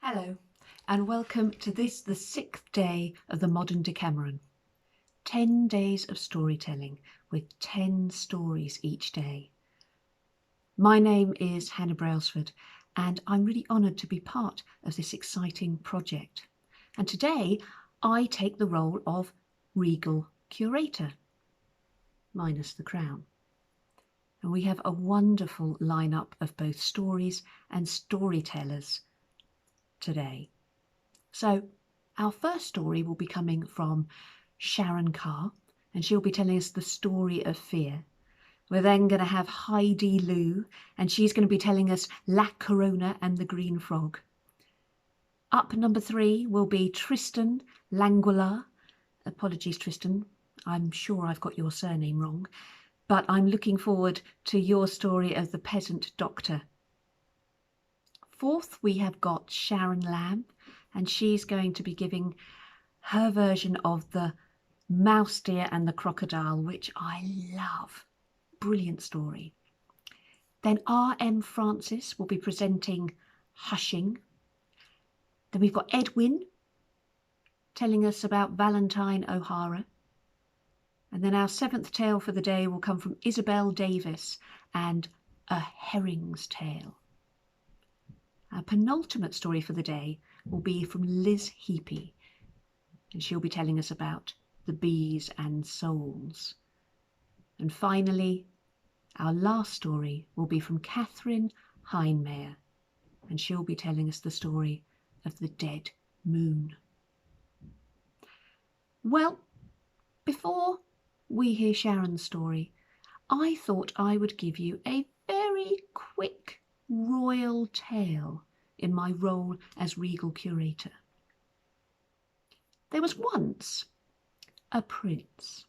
Hello, and welcome to the 6th day of the modern Decameron. 10 days of storytelling with 10 stories each day. My name is Hannah Brailsford, and I'm really honoured to be part of this exciting project. And today I take the role of regal curator, minus the crown. And we have a wonderful lineup of both stories and storytellers today. So our first story will be coming from Sharon Carr, and she'll be telling us the story of fear. We're then going to have Heidi Lou, and she's going to be telling us La Corona and the Green Frog. Up number 3 will be Tristan Languila. Apologies, Tristan. I'm sure I've got your surname wrong, but I'm looking forward to your story of the peasant doctor. 4th, we have got Sharon Lamb, and she's going to be giving her version of the Mouse Deer and the Crocodile, which I love. Brilliant story. Then R.M. Francis will be presenting Hushing. Then we've got Edwin telling us about Valentine O'Hara. And then our 7th tale for the day will come from Isabel Davis and A Herring's Tale. Our penultimate story for the day will be from Liz Heapy, and she'll be telling us about the bees and souls. And finally, our last story will be from Catherine Heinmeier, and she'll be telling us the story of the dead moon. Well, before we hear Sharon's story, I thought I would give you a very quick royal tale in my role as regal curator. There was once a prince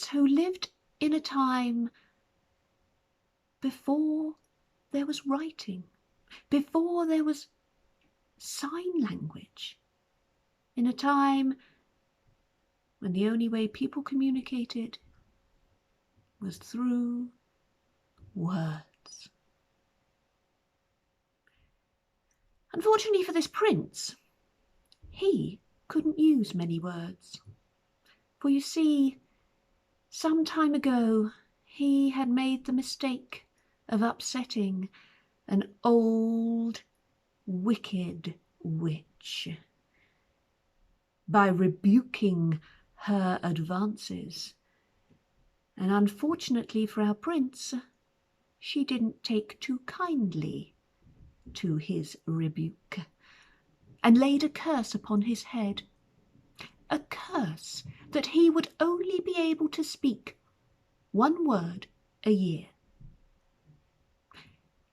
who lived in a time before there was writing, before there was sign language, in a time when the only way people communicated was through words. Unfortunately for this prince, he couldn't use many words. For you see, some time ago, he had made the mistake of upsetting an old, wicked witch by rebuking her advances. And unfortunately for our prince, she didn't take too kindly to his rebuke, and laid a curse upon his head, a curse that he would only be able to speak one word a year.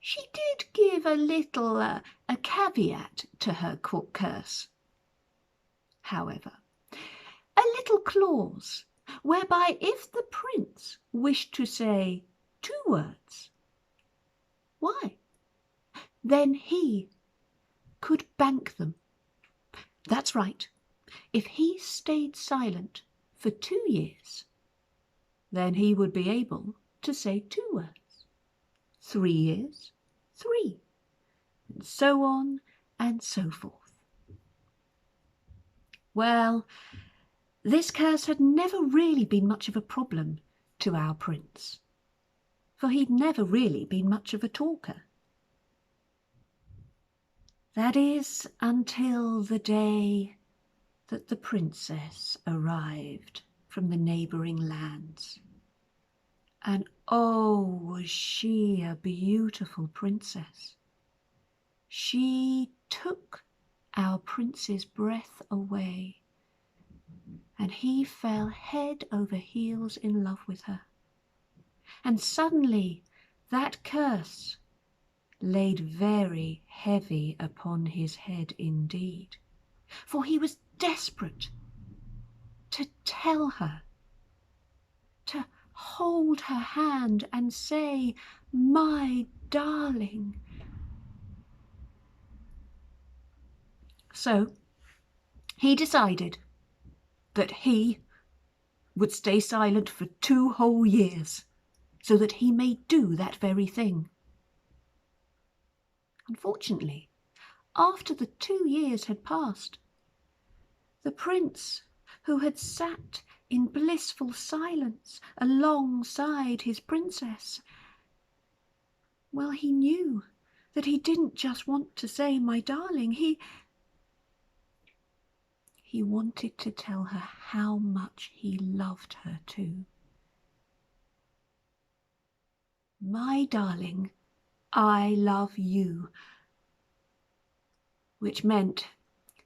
She did give a little a caveat to her curse, however, a little clause whereby if the prince wished to say 2 words, why, then he could bank them. That's right. If he stayed silent for 2 years, then he would be able to say 2 words. 3 years, 3, and so on and so forth. Well, this curse had never really been much of a problem to our prince, for he'd never really been much of a talker. That is, until the day that the princess arrived from the neighbouring lands. And oh, was she a beautiful princess. She took our prince's breath away, and he fell head over heels in love with her. And suddenly that curse laid very heavy upon his head indeed, for he was desperate to tell her, to hold her hand and say, "My darling." So he decided that he would stay silent for 2 whole years, so that he may do that very thing. Unfortunately, after the 2 years had passed, the prince, who had sat in blissful silence alongside his princess, well, he knew that he didn't just want to say, "My darling," he wanted to tell her how much he loved her too. "My darling, I love you," which meant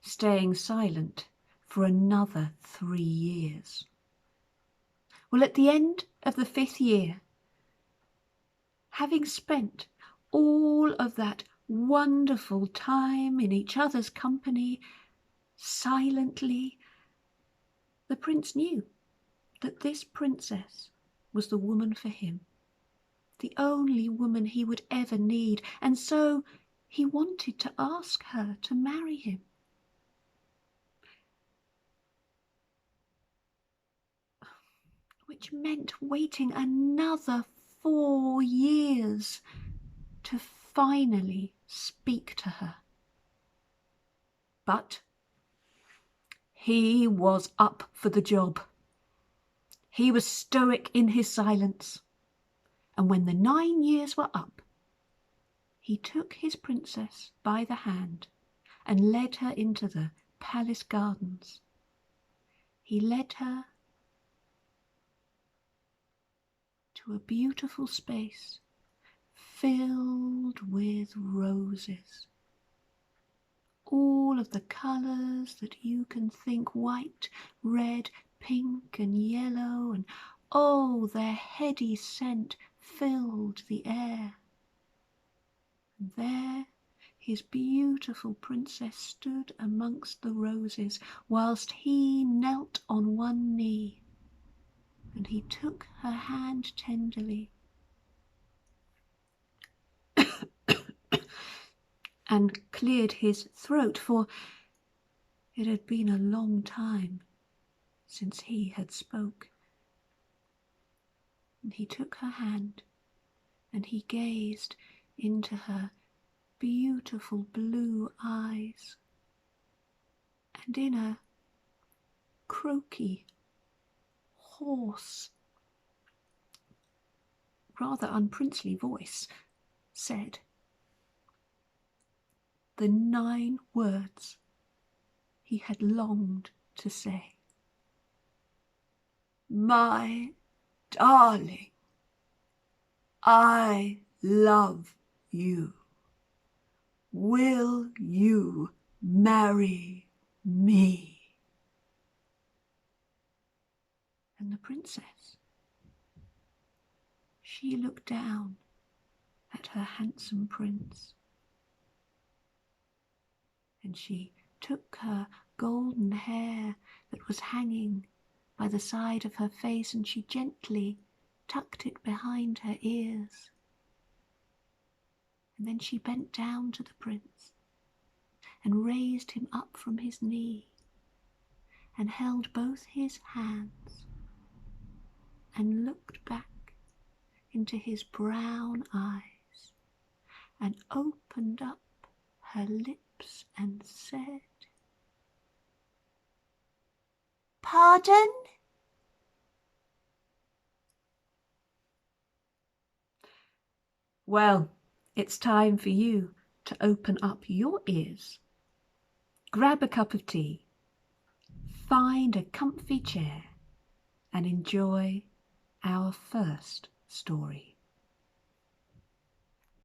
staying silent for another 3 years. Well, at the end of the 5th year, having spent all of that wonderful time in each other's company, silently, the prince knew that this princess was the woman for him, the only woman he would ever need, and so he wanted to ask her to marry him. Which meant waiting another 4 years to finally speak to her. But he was up for the job. He was stoic in his silence, and when the 9 years were up, he took his princess by the hand and led her into the palace gardens. He led her to a beautiful space filled with roses. All of the colours that you can think: white, red, pink and yellow, and oh, their heady scent filled the air. And there his beautiful princess stood amongst the roses, whilst he knelt on one knee, and he took her hand tenderly and cleared his throat, for it had been a long time since he had spoke. And he took her hand and he gazed into her beautiful blue eyes, and in a croaky, hoarse, rather unprincely voice said the 9 words he had longed to say. "My darling, I love you. Will you marry me?" And the princess, she looked down at her handsome prince, and she took her golden hair that was hanging by the side of her face, and she gently tucked it behind her ears. And then she bent down to the prince and raised him up from his knee and held both his hands and looked back into his brown eyes and opened up her lips and said, "Pardon?" Well, it's time for you to open up your ears, grab a cup of tea, find a comfy chair, and enjoy our first story.